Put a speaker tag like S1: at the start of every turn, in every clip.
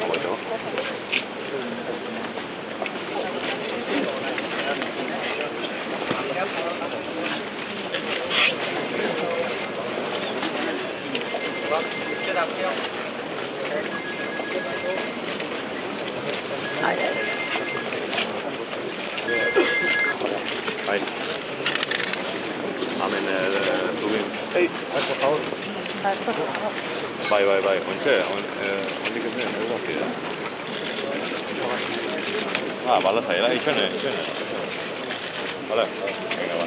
S1: Bueno. Bai. Hemen zubin. Ei, por favor. Bai. Ontxe, ondik ez den, egokide. Bala zaila, itxene. Vale, venga, va.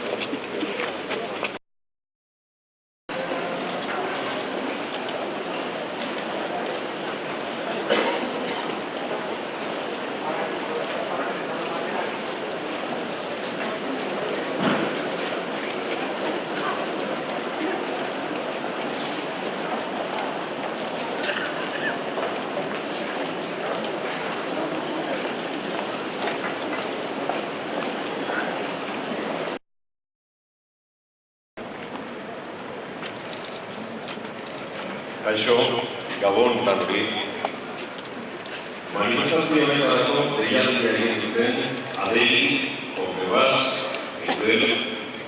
S2: Kaixo, Gabon Tarbi. Manifestazio honetarako deialdia egin zuten ADI, Confebask, Eudel,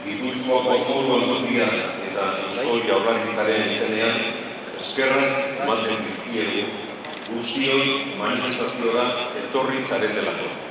S2: Gipuzkoako Foru Aldundia eta Eusko Jaurlaritzaren izenean eskerrak ematen dizkiegu guztioi manifestaziora etorri zaretelako.